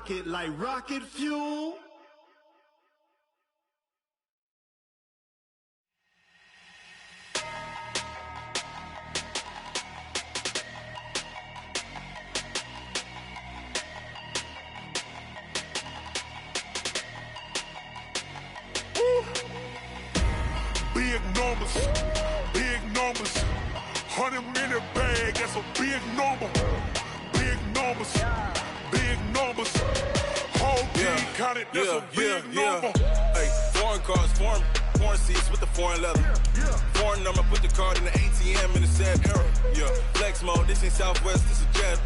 rocket like rocket fuel. Big numbers, big numbers. 100-minute bag, that's a big number. Big numbers, big numbers. Whole team counted, that's a big number. Hey, foreign cars, foreign seats with the foreign leather. Foreign number, put the card in the ATM in the sad era. Yeah, flex mode, this ain't Southwest, this is jet.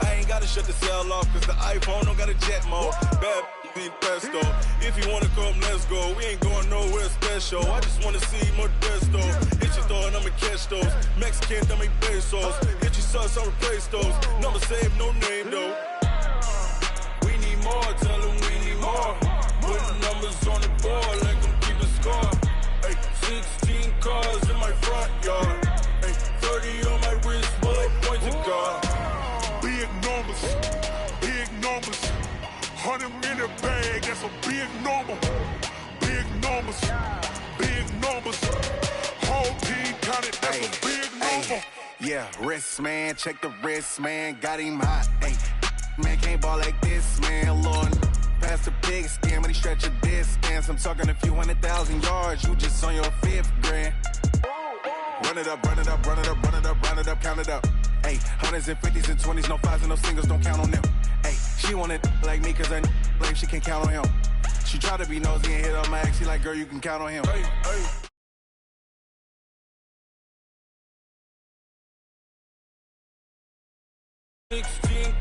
I ain't gotta shut the cell off, cause the iPhone don't got a jet mode. Bad need pesto. If you wanna come, let's go. We ain't going nowhere special. I just wanna see Modesto. Hit your throw and I'ma catch those. Mexican, I make pesos. Hit your sauce, I'll replace those. Number saved, no name though. We need more, tell them we need more. Put the numbers on the board, let them keep a score. Hey, 16 cars in my front yard. Hey, 30 on my wrist, bullet points of God. Big numbers, big numbers. 100-minute bag, that's a big number. Big numbers, big numbers. Whole team counted, that's a big number. Yeah, wrist man, check the wrist man, got him hot. Hey, man can't ball like this, man. Lord, past the big skin, but he stretch a distance. I'm talking a few 100,000 yards, you just on your 5th grand. Run it up, run it up, run it up, run it up, run it up, count it up. Hey, 100s and 50s and 20s, no 5s and no singles, don't count on them. Hey, she want it like me, cause I blame she can't count on him. She try to be nosy and hit on my ex, she like, girl, you can count on him. Hey, hey.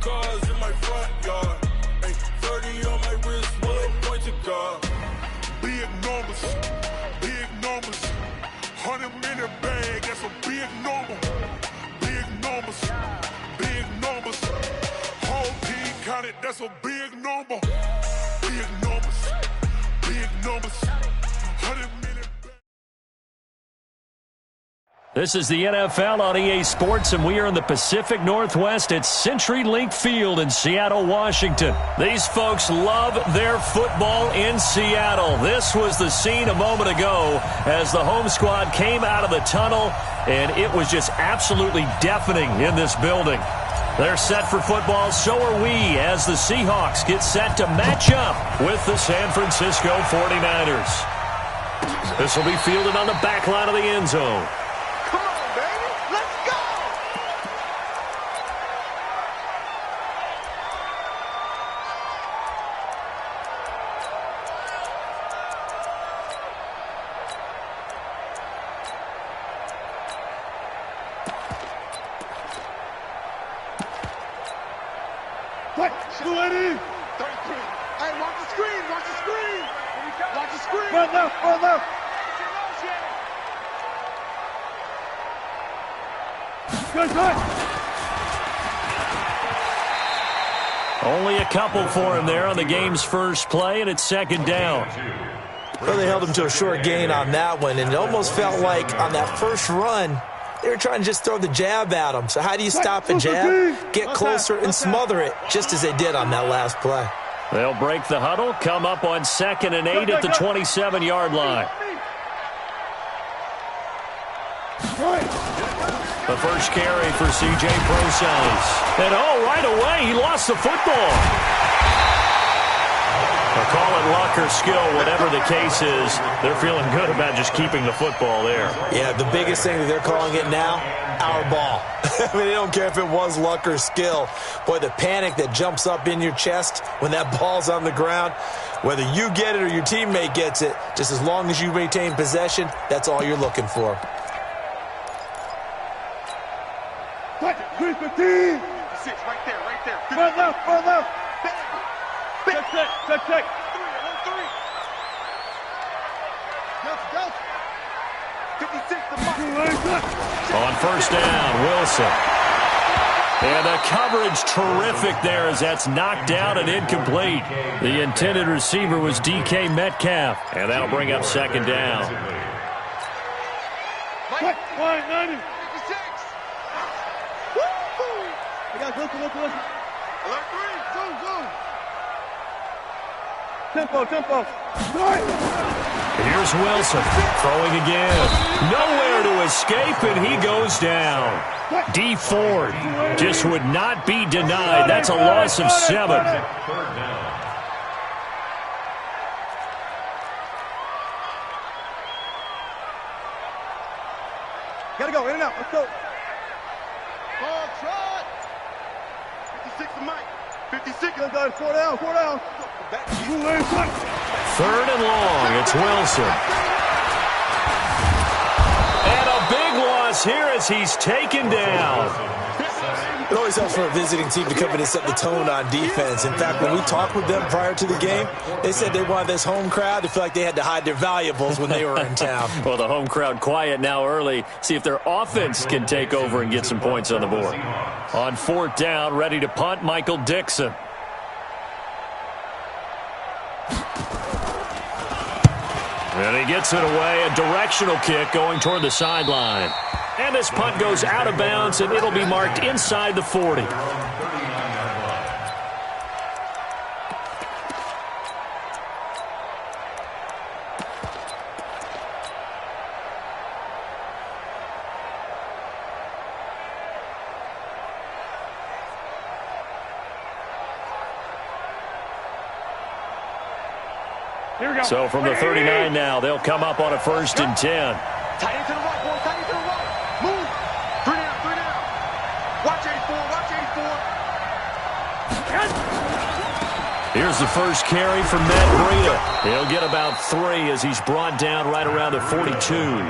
Cars in my front yard. Hey, 30 on my wrist, bullet points of God. Big numbers, big numbers. 100-minute bag, that's a big number. Big numbers, big numbers. Whole team counted, that's a big number. Big numbers, big numbers. 100-minute bag. This is the NFL on EA Sports, and we are in the Pacific Northwest at CenturyLink Field in Seattle, Washington. These folks love their football in Seattle. This was the scene a moment ago as the home squad came out of the tunnel, and it was just absolutely deafening in this building. They're set for football, so are we, as the Seahawks get set to match up with the San Francisco 49ers. This will be fielded on the back line of the end zone. Only a couple for him there on the game's first play, and it's second down. Well, they held him to a short gain on that one, and it almost felt like on that first run, they were trying to just throw the jab at him. So how do you stop a jab? Get closer and smother it, just as they did on that last play. They'll break the huddle, come up on 2nd and 8 at the 27-yard line. The first carry for C.J. Prosise. And right away, he lost the football. They'll call it luck or skill, whatever the case is. They're feeling good about just keeping the football there. Yeah, the biggest thing that they're calling it now, our ball. I mean, they don't care if it was luck or skill. Boy, the panic that jumps up in your chest when that ball's on the ground, whether you get it or your teammate gets it, just as long as you maintain possession, that's all you're looking for. Right there, right there. Front left. Check. 3. Go. 56 to Mike. On first down, Wilson. And the coverage terrific there as that's knocked down and incomplete. The intended receiver was DK Metcalf. And that'll bring up second down. Mike, 90. 56. Woo! You guys listen. Alert 3. Zoom. Tempo. Here's Wilson throwing again. Nowhere to escape, and he goes down. D. Ford just would not be denied. That's a loss of 7. Gotta go, in and out. Let's go. Ball trot. 56 to Mike. 56. Let's go. 4 down. Third and long. It's Wilson. And a big loss here as he's taken down. It always helps for a visiting team to come in and set the tone on defense. In fact, when we talked with them prior to the game, they said they wanted this home crowd to feel like they had to hide their valuables when they were in town. Well, the home crowd quiet now early. See if their offense can take over and get some points on the board. On 4th down, ready to punt, Michael Dixon. And he gets it away, a directional kick going toward the sideline. And this punt goes out of bounds, and it'll be marked inside the 40. So from the 39 now, they'll come up on a 1st and 10. Tight end to the right, boy. Tight end to the right. Move. 3 down. Watch 84. Here's the first carry for Matt Breida. He'll get about 3 as he's brought down right around the 42.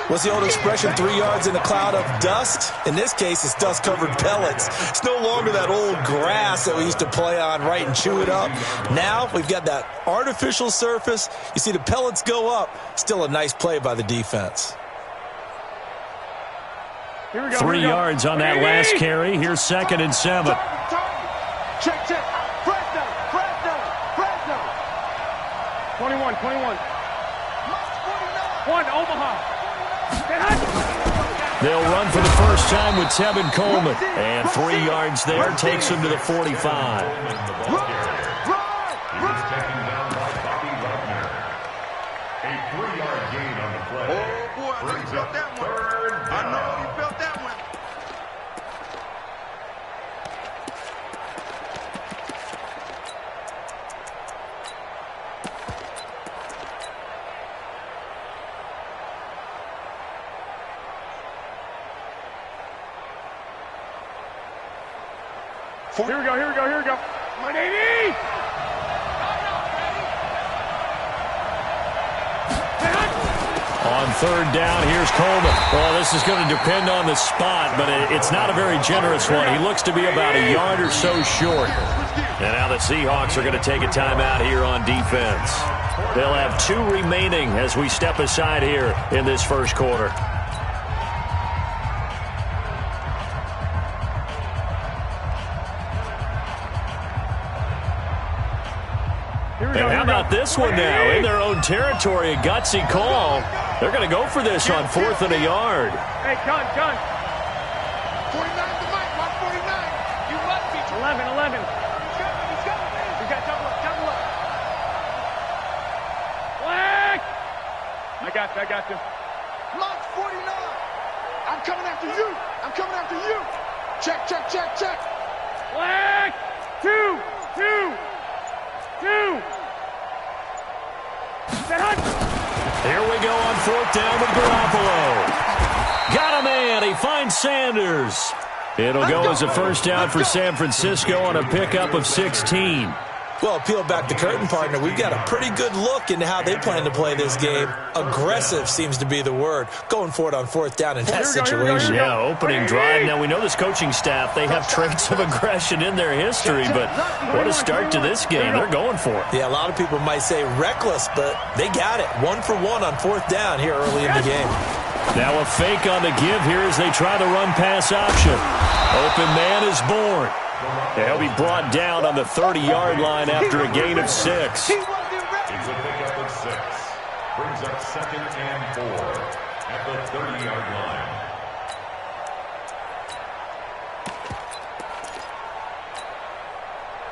What's the old expression, 3 yards in a cloud of dust? In this case, it's dust-covered pellets. It's no longer that old grass that we used to play on, right, and chew it up. Now we've got that artificial surface. You see the pellets go up. Still a nice play by the defense. 3 yards on that last carry. Here's 2nd and 7. Check. Fresno. 21. 1, Omaha. They'll run for the first time with Tevin Coleman. And 3 yards there takes him to the 45. Here we go. My baby! On 3rd down, here's Coleman. Well, this is going to depend on the spot, but it's not a very generous one. He looks to be about a yard or so short. And now the Seahawks are going to take a timeout here on defense. They'll have 2 remaining as we step aside here in this first quarter. And how about this one now? In their own territory, a gutsy call. They're going to go for this on 4th and a yard. Hey, gun. 49 to Mike. Watch 49. You must be 11. He's coming. You got double up. Black! I got you. Mark 49. I'm coming after you. Check. Black! 2. Here we go on 4th down with Garoppolo. Got a man. He finds Sanders. It'll go as a first down for San Francisco on a pickup of 16. Well, peel back the curtain, partner. We've got a pretty good look into how they plan to play this game. Aggressive seems to be the word. Going for it on 4th down in that situation. Yeah, opening drive. Now, we know this coaching staff, they have traits of aggression in their history, but what a start to this game. They're going for it. Yeah, a lot of people might say reckless, but they got it. 1 for 1 on 4th down here early in the game. Now a fake on the give here as they try the run-pass option. Open man is born. He'll be brought down on the 30-yard line after a gain of 6. It's a pickup of 6. Brings up 2nd and 4 at the 30-yard line.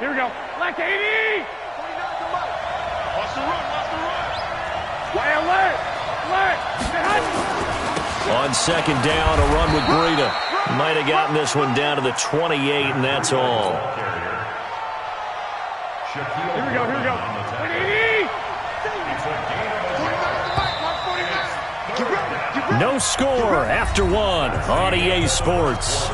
Here we go. Black 80! On second down, a run with Breida. Might have gotten this one down to the 28, and that's all. Here we go. No score after one on EA Sports.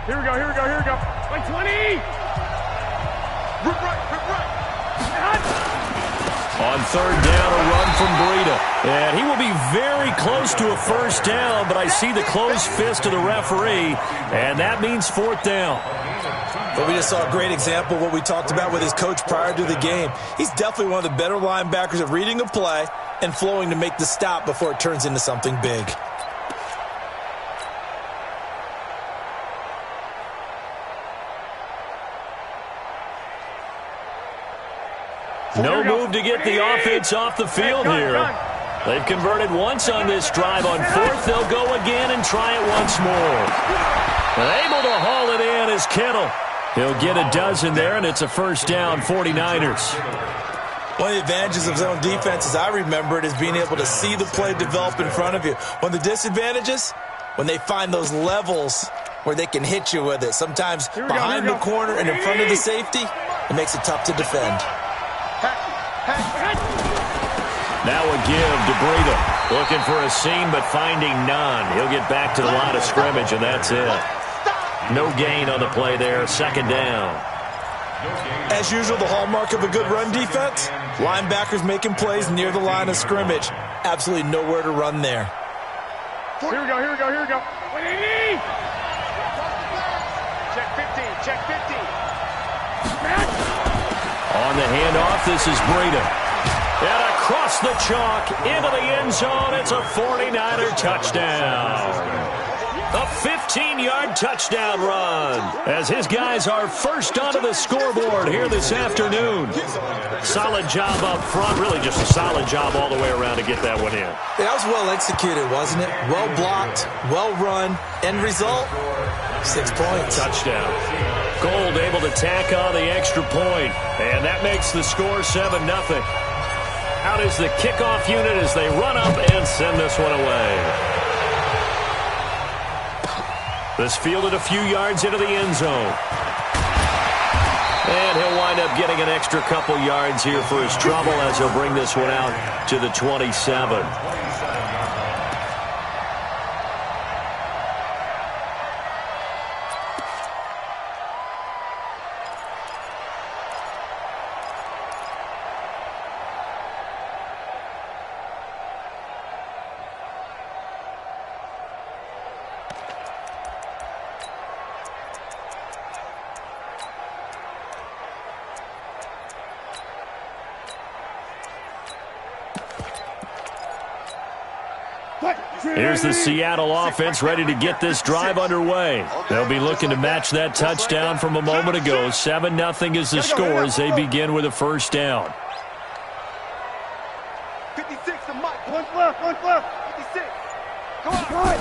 Here we go. Like 20! Rip right. On third down, a run from Breida. And he will be very close to a first down, but I see the closed fist of the referee, and that means fourth down. But we just saw a great example of what we talked about with his coach prior to the game. He's definitely one of the better linebackers at reading a play and flowing to make the stop before it turns into something big. No move to get the offense off the field here. They've converted once on this drive. On fourth, they'll go again and try it once more. Able to haul it in is Kittle. He'll get a dozen there, and it's a first down, 49ers. One of the advantages of zone defense, as I remember it, is being able to see the play develop in front of you. One of the disadvantages, when they find those levels where they can hit you with it. Sometimes behind the corner and in front of the safety, it makes it tough to defend. Now a give to Breida. Looking for a seam, but finding none. He'll get back to the line of scrimmage, and that's it. No gain on the play there. Second down. As usual, the hallmark of a good run defense, linebackers making plays near the line of scrimmage. Absolutely nowhere to run there. Here we go. Check 15. On the handoff, this is Breida. And across the chalk, into the end zone, it's a 49er touchdown. A 15-yard touchdown run as his guys are first onto the scoreboard here this afternoon. Solid job up front, really just a solid job all the way around to get that one in. That was well executed, wasn't it? Well blocked, well run. End result, 6 points. Touchdown. Gold able to tack on the extra point, and that makes the score 7-0. Out is the kickoff unit as they run up and send this one away. This fielded a few yards into the end zone. And he'll wind up getting an extra couple yards here for his trouble as he'll bring this one out to the 27. Here's the Seattle offense ready to get this drive underway. They'll be looking to match that touchdown from a moment ago. 7-0 is the score as they begin with a first down. 56 to Mike. One left. 56. Come on.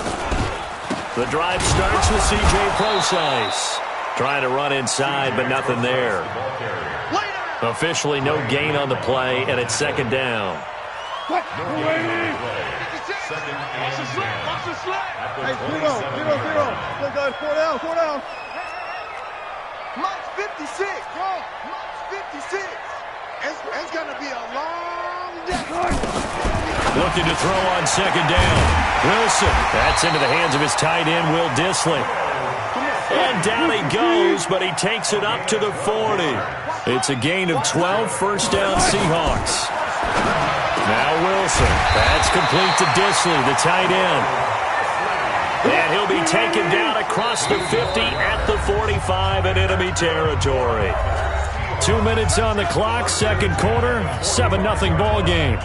The drive starts with C.J. Procise. Trying to run inside, but nothing there. Officially no gain on the play, and it's second down. Watch the slide. Hey, 0. Four down. Mike's 56. Mike's 56. It's going to be a long day. Looking to throw on second down. Wilson. That's into the hands of his tight end, Will Dissly. And down he goes, but he takes it up to the 40. It's a gain of 12, first down Seahawks. Now Wilson. That's complete to Dissly, the tight end. And he'll be taken down across the 50 at the 45 in enemy territory. 2 minutes on the clock, second quarter, 7-0 ball game.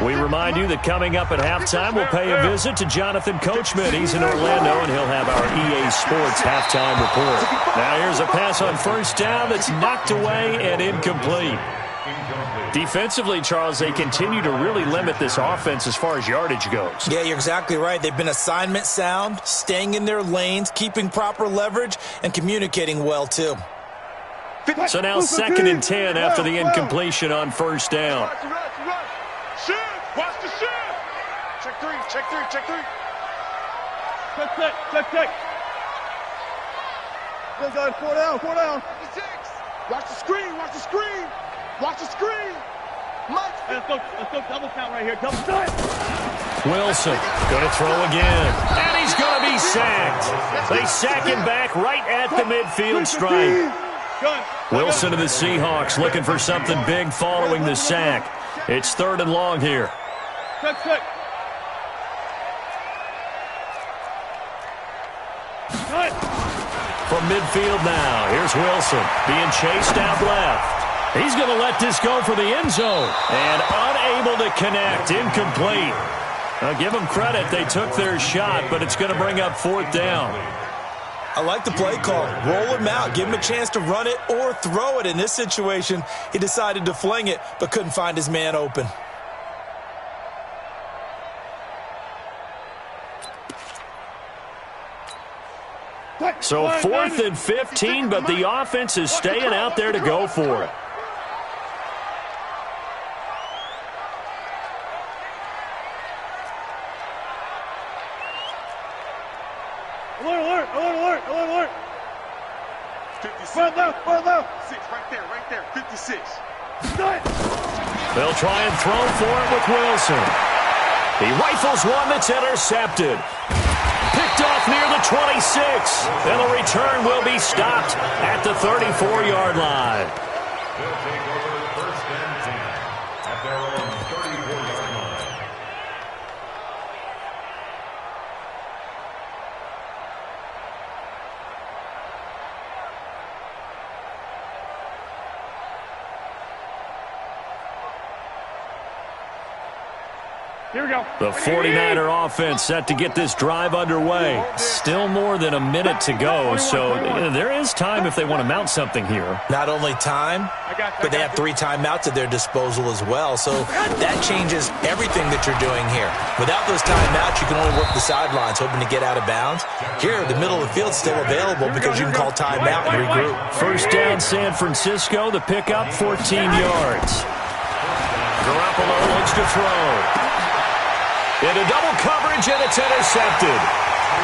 We remind you that coming up at halftime, we'll pay a visit to Jonathan Coachman. He's in Orlando, and he'll have our EA Sports halftime report. Now here's a pass on first down that's knocked away and incomplete. Defensively, Charles, they continue to really limit this offense as far as yardage goes. Yeah, you're exactly right. They've been assignment sound, staying in their lanes, keeping proper leverage, and communicating well, too. So now 2nd and 10 after the incompletion on first down. Shift! Watch the shift! Check three, check three, check three. Check. Go, guys, 4 down. 56. Watch the screen, watch the screen. Watch the screen. Let's go double count right here. Double count. Wilson going to throw again. And he's going to be sacked. They sack him back right at the midfield stripe. Wilson of the Seahawks looking for something big following the sack. It's 3rd and long here. Check. From midfield now, here's Wilson being chased out left. He's going to let this go for the end zone. And unable to connect, incomplete. Now give them credit, they took their shot, but it's going to bring up 4th down. I like the play call. Roll him out. Give him a chance to run it or throw it. In this situation, he decided to fling it, but couldn't find his man open. So 4th and 15, but the offense is staying out there to go for it. Alert. 56. Run left. 6, right there. 56. They'll try and throw for it with Wilson. He rifles one that's intercepted. Picked off near the 26. And the return will be stopped at the 34-yard line. They'll take over 1st and 10 at their own 34-yard line. Here we go. The 49er offense set to get this drive underway. Still more than a minute to go, so there is time if they want to mount something here. Not only time, but they have 3 timeouts at their disposal as well. So that changes everything that you're doing here. Without those timeouts, you can only work the sidelines, hoping to get out of bounds. Here, the middle of the field is still available because you can call timeout and regroup. First down, San Francisco. The pickup, 14 yards. Garoppolo looks to throw. Into double coverage, and it's intercepted.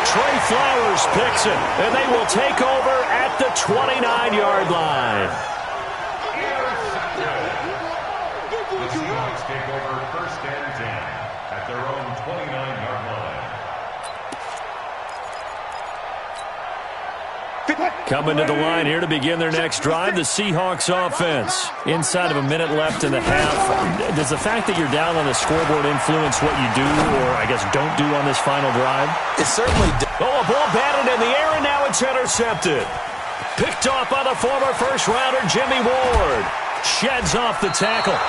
Trey Flowers picks it, and they will take over at the 29-yard line. The Seahawks take over 1st and 10 at their own 29-yard line. Coming to the line here to begin their next drive, the Seahawks offense. Inside of a minute left in the half. Does the fact that you're down on the scoreboard influence what you do, or I guess don't do on this final drive? It certainly does. Oh, a ball batted in the air, and now it's intercepted. Picked off by the former first-rounder Jimmy Ward. Sheds off the tackle.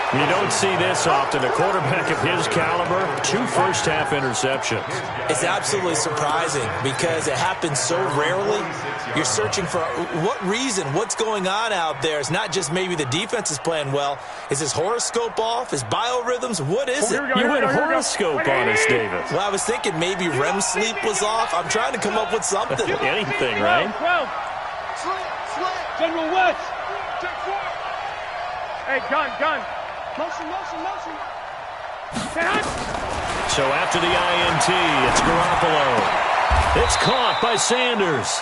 You don't see this often. A quarterback of his caliber, 2 first-half interceptions. It's absolutely surprising because it happens so rarely. You're searching for what reason, what's going on out there. It's not just maybe the defense is playing well. Is his horoscope off? His biorhythms? What is it? You went horoscope on us, David. Well, I was thinking maybe REM sleep was off. I'm trying to come up with something. Anything, right? Slant. General West. Check 4. Hey, gun. Motion. So after the INT, it's Garoppolo. It's caught by Sanders.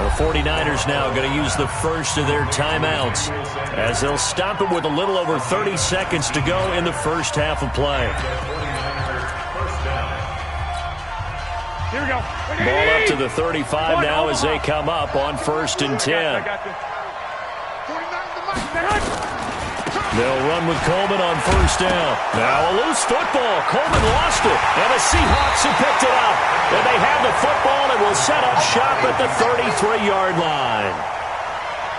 The 49ers now going to use the first of their timeouts as they'll stop it with a little over 30 seconds to go in the first half of play. Here we go. Ball up to the 35 now as they come up on 1st and 10. I got you. 49 to the mic. They'll run with Coleman on first down. Now a loose football. Coleman lost it, and the Seahawks have picked it up. And they have the football and will set up shop at the 33-yard line.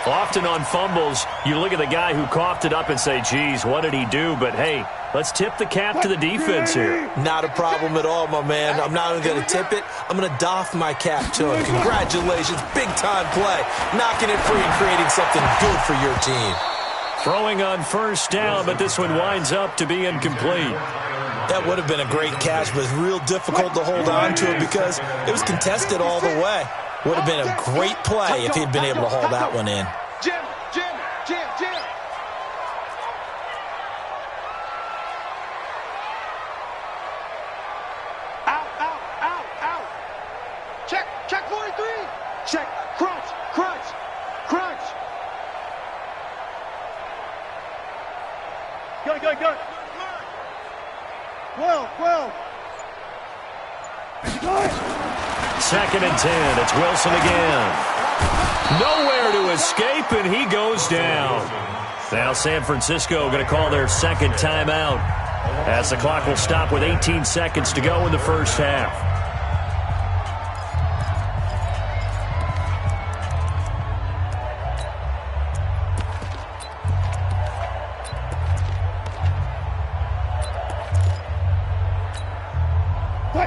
Often on fumbles, you look at the guy who coughed it up and say, geez, what did he do? But, hey, let's tip the cap to the defense here. Not a problem at all, my man. I'm not only going to tip it, I'm going to doff my cap to him. Congratulations, big-time play. Knocking it free and creating something good for your team. Throwing on first down, but this one winds up to be incomplete. That would have been a great catch, but it's real difficult to hold on to it because it was contested all the way. Would have been a great play if he'd been able to haul that one in. Jim. Out. Check 43. Check. Crunch. Go. 12. Second and 10. It's Wilson again. Nowhere to escape, and he goes down. Now San Francisco going to call their second timeout as the clock will stop with 18 seconds to go in the first half.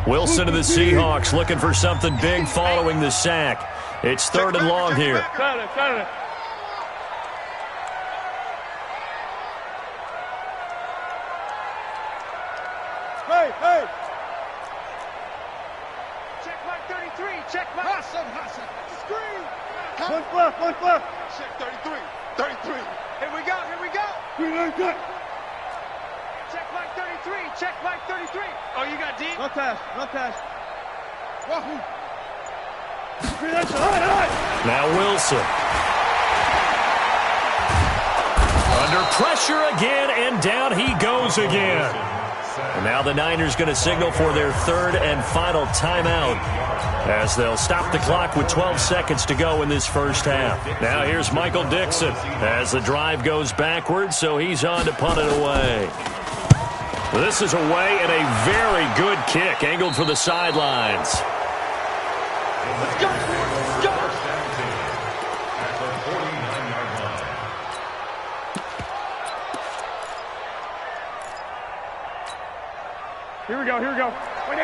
Wilson to the Seahawks looking for something big following the sack. It's third and long here. Got it. Hey. Check mark 33. Check mark. Hassan. Screen. One left. Check 33. Here we go. Good. Check mark 33. Oh, you got D? No pass. Wahoo. Now Wilson. Under pressure again, and down he goes again. And now the Niners going to signal for their third and final timeout as they'll stop the clock with 12 seconds to go in this first half. Now here's Michael Dixon as the drive goes backwards, so he's on to punt it away. This is away and a very good kick angled for the sidelines. Let's go. Here we go. 180!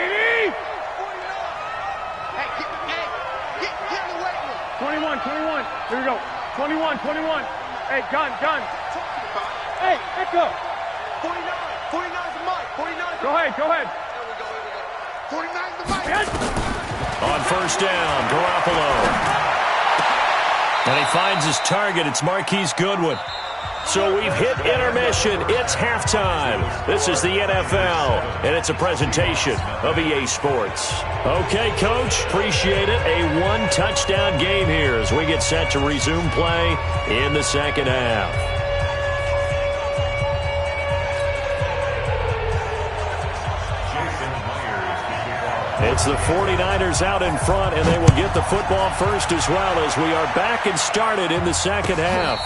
Hey, get in the weight room. 21. Here we go. 21. Hey, gun. Hey, echo. 49's the mic. 49's the Go ahead. There we go. 49's the mic. On first down, Garoppolo. And he finds his target. It's Marquise Goodwin. So we've hit intermission. It's halftime. This is the NFL, and it's a presentation of EA Sports. Okay, Coach, appreciate it. A one-touchdown game here as we get set to resume play in the second half. It's the 49ers out in front, and they will get the football first as well as we are back and started in the second half.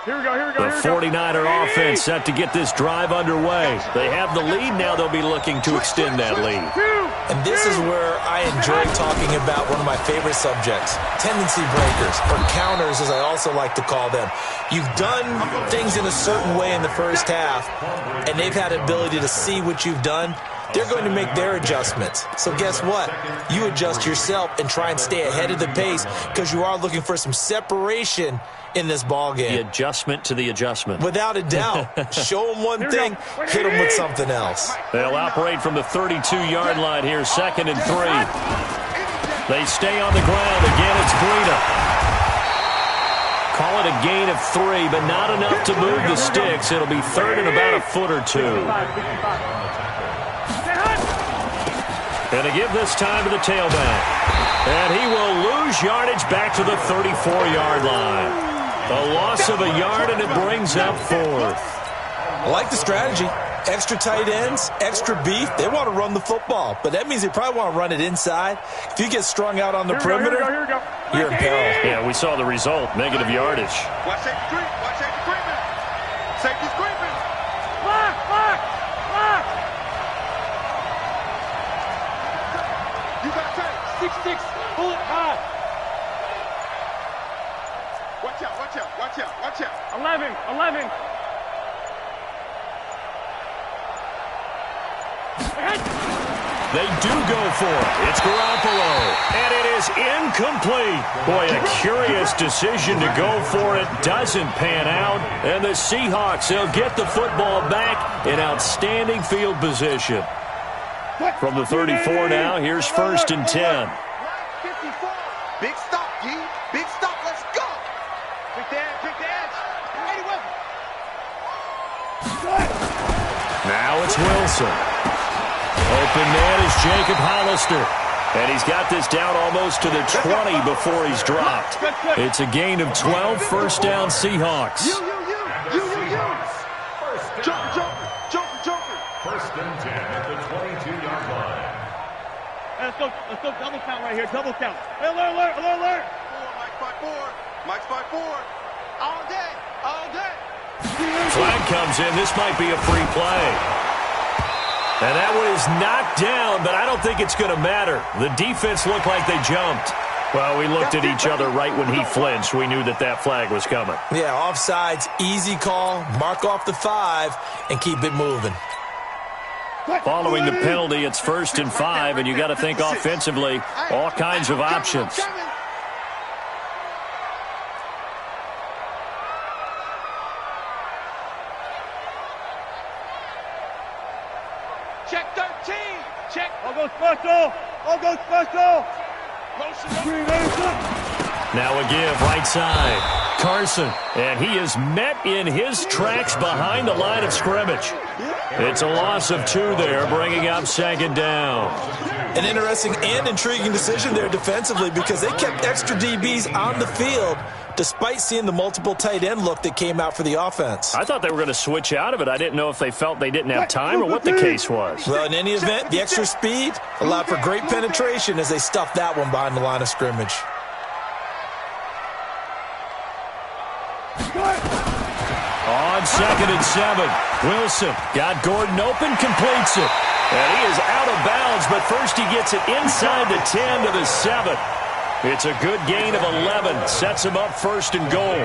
Here we go. The 49er offense set to get this drive underway. They have the lead. Now they'll be looking to extend that lead. And this is where I enjoy talking about one of my favorite subjects, tendency breakers, or counters as I also like to call them. You've done things in a certain way in the first half, and they've had the ability to see what you've done. They're going to make their adjustments. So guess what? You adjust yourself and try and stay ahead of the pace because you are looking for some separation in this ball game. The adjustment to the adjustment. Without a doubt. Show them one thing, hit them with something else. They'll operate from the 32-yard line here, 2nd and 3. They stay on the ground. Again, it's Breida. Call it a gain of 3, but not enough to move the sticks. It'll be third and about a foot or two. And to give this time to the tailback. And he will lose yardage back to the 34-yard line. A loss of a yard, and it brings up fourth. I like the strategy. extra tight ends, extra beef, they want to run the football. But that means they probably want to run it inside. If you get strung out on the perimeter, you're in peril. Yeah, we saw the result, negative yardage. Watch safety creep. Watch safety creeping. Safety's creeping. Lock, lock, lock. You got tape. 6-6, pull it high. Watch out, watch out, watch out, watch out. 11. They do go for it. It's Garoppolo, and it is incomplete. Boy, a curious decision to go for it. Doesn't pan out. And the Seahawks, they'll get the football back in outstanding field position. From the 34 now, here's 1st and 10. 54. Big stop, G. Big stop. Let's go. Pick the edge, pick the edge. Ready, weapon. Now it's Wilson. Open man is Jacob Hollister. And he's got this down almost to the 20 before he's dropped. It's a gain of 12, first down Seahawks. You. Joker. 1st and 10 at the 22-yard line. Let's go double count right here, double count. Alert. Mike's by four. All day. Flag comes in. This might be a free play. And that one is knocked down, but I don't think it's going to matter. The defense looked like they jumped. Well, we looked at each other right when he flinched. We knew that flag was coming. Yeah, offsides, easy call, mark off the 5, and keep it moving. Following the penalty, it's 1st and 5, and you got to think offensively, all kinds of options. Check 13. Check. I'll go special. Now a give, right side. Carson, and he is met in his tracks behind the line of scrimmage. It's a loss of 2 there, bringing up 2nd down. An interesting and intriguing decision there defensively because they kept extra DBs on the field despite seeing the multiple tight end look that came out for the offense. I thought they were going to switch out of it. I didn't know if they felt they didn't have time or what the case was. Well, in any event, the extra speed allowed for great penetration as they stuffed that one behind the line of scrimmage. On 2nd and 7, Wilson got Gordon open, completes it. And he is out of bounds, but first he gets it inside the 10 to the 7. It's a good gain of 11. Sets him up 1st and goal.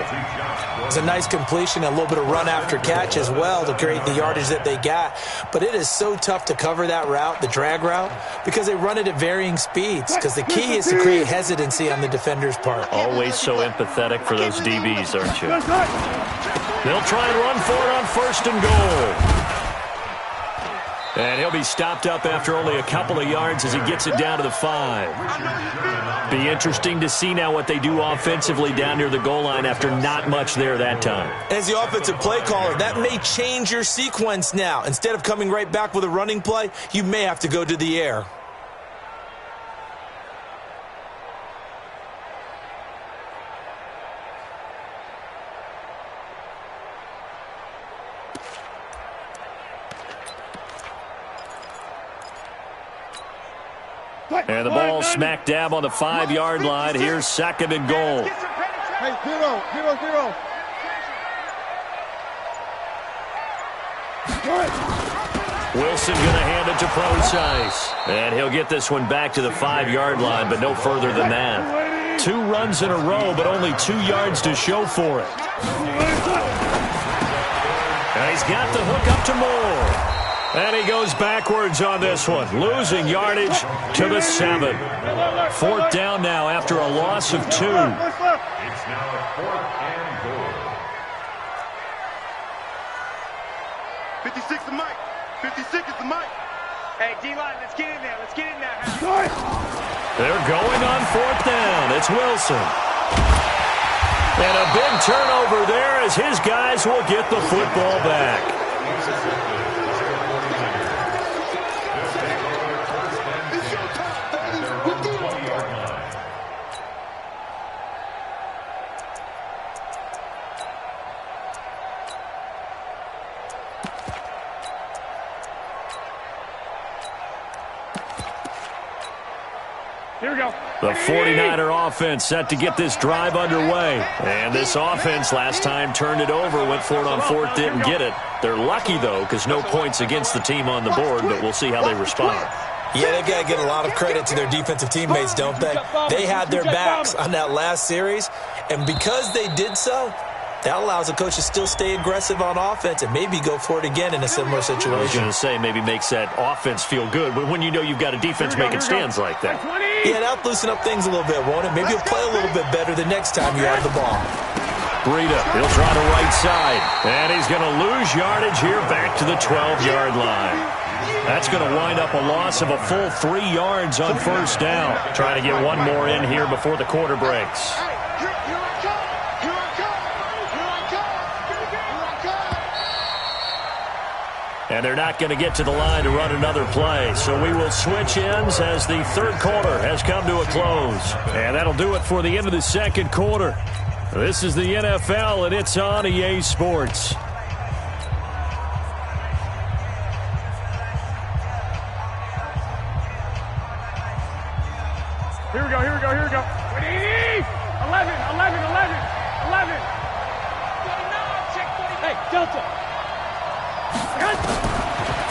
It's a nice completion, a little bit of run after catch as well to create the yardage that they got. But it is so tough to cover that route, the drag route, because they run it at varying speeds. Because the key is to create hesitancy on the defender's part. Always so empathetic for those DBs, aren't you? They'll try and run for it on 1st and goal. And he'll be stopped up after only a couple of yards as he gets it down to the 5. Be interesting to see now what they do offensively down near the goal line after not much there that time. As the offensive play caller, that may change your sequence now. Instead of coming right back with a running play, you may have to go to the air. And the ball smack dab on the 5-yard line. Here's 2nd and goal. Hey, 0. Wilson going to hand it to Procise. And he'll get this one back to the 5-yard line, but no further than that. 2 runs in a row, but only 2 yards to show for it. And he's got the hook up to Moore. And he goes backwards on this one, losing yardage to the 7. 4th down now after a loss of 2. It's now a 4th and goal. 56 to Mike. 56 is the Mike. Hey, D-line, let's get in there. Let's get in there. They're going on 4th down. It's Wilson. And a big turnover there as his guys will get the football back. Here we go. The 49er offense set to get this drive underway. And this offense last time turned it over, went for it on fourth, didn't get it. They're lucky, though, because no points against the team on the board, but we'll see how they respond. Yeah, they've got to get a lot of credit to their defensive teammates, don't they? They had their backs on that last series, and because they did so, that allows the coach to still stay aggressive on offense and maybe go for it again in a similar situation. I was going to say, maybe makes that offense feel good, but when you know you've got a defense making stands like that. Yeah, that'll loosen up things a little bit, won't it? Maybe you'll play a little bit better the next time you have the ball. Breida, he'll try the right side, and he's going to lose yardage here back to the 12-yard line. That's going to wind up a loss of a full 3 yards on first down. Trying to get one more in here before the quarter breaks. And they're not going to get to the line to run another play. So we will switch ends as the third quarter has come to a close. And that'll do it for the end of the second quarter. This is the NFL, and it's on EA Sports. Here we go, here we go, here we go. 11. Hey, Delta.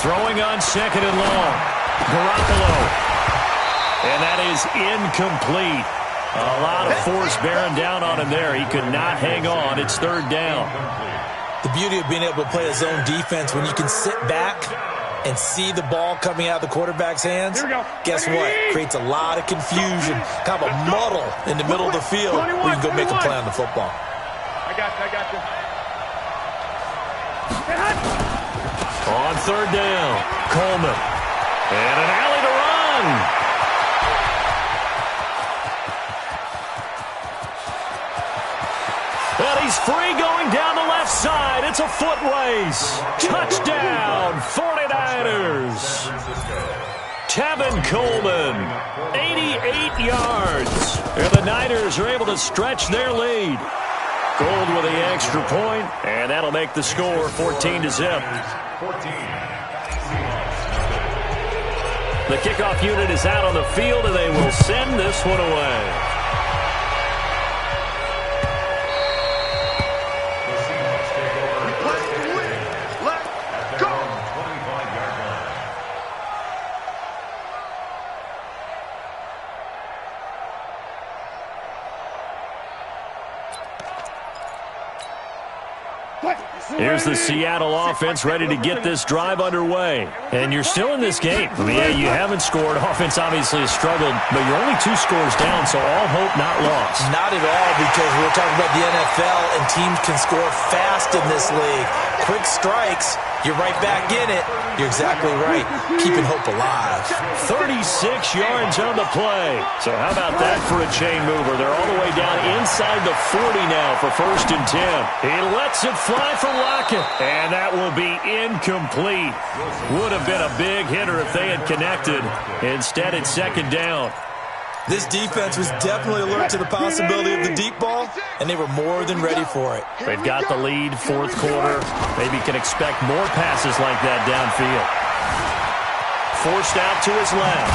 Throwing on second and long. Garoppolo. And that is incomplete. A lot of force bearing down on him there. He could not hang on. It's third down. The beauty of being able to play a zone defense when you can sit back and see the ball coming out of the quarterback's hands, guess what? Creates a lot of confusion, kind of a muddle in the middle of the field where you can go make a play on the football. I got you. On third down, Coleman. And an alley to run. And he's free going down the left side. It's a foot race. Touchdown, 49ers. Tevin Coleman, 88 yards. And the Niners are able to stretch their lead. Gold with the extra point, and that'll make the score 14-0. The kickoff unit is out on the field, and they will send this one away. Here's the Seattle offense ready to get this drive underway. And you're still in this game. I mean, yeah, you haven't scored. Offense obviously has struggled, but you're only 2 scores down, so all hope not lost. Not at all, because we're talking about the NFL, and teams can score fast in this league. Quick strikes, you're right back in it. You're exactly right. Keeping hope alive. 36 yards on the play. So how about that for a chain mover? They're all the way down inside the 40 now for 1st and 10. He lets it fly for Lockett, and that will be incomplete. Would have been a big hitter if they had connected. Instead, it's 2nd down. This defense was definitely alert to the possibility of the deep ball, and they were more than ready for it. They've got the lead, 4th quarter. Maybe can expect more passes like that downfield. Forced out to his left.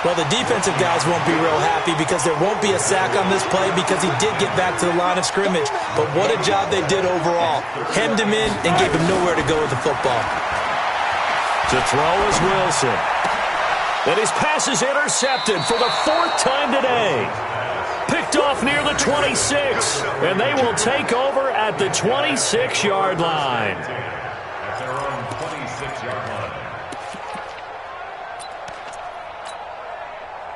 Well, the defensive guys won't be real happy because there won't be a sack on this play because he did get back to the line of scrimmage. But what a job they did overall. Hemmed him in and gave him nowhere to go with the football. To throw is Wilson. And his pass is intercepted for the 4th time today. Picked off near the 26. And they will take over at the 26-yard line. At their own 26-yard line.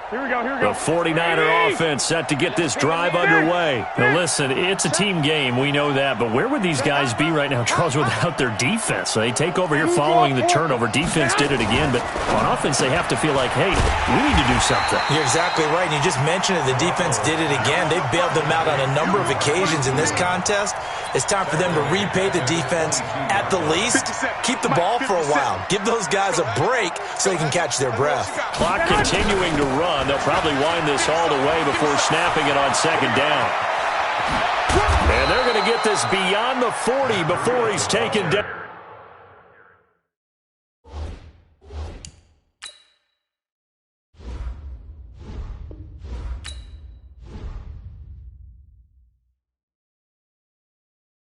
Here we go, here we go. The 49er offense set to get this drive underway. Now listen, it's a team game, we know that, but where would these guys be right now, Charles, without their defense? They take over here following the turnover. Defense did it again, but on offense they have to feel like, hey, we need to do something. You're exactly right, and you just mentioned it. The defense did it again. They bailed them out on a number of occasions in this contest. It's time for them to repay the defense at the least. Keep the ball for a while. Give those guys a break so they can catch their breath. Clock continuing to run. They'll probably wind this all the way before snapping it on 2nd down. And they're going to get this beyond the 40 before he's taken down.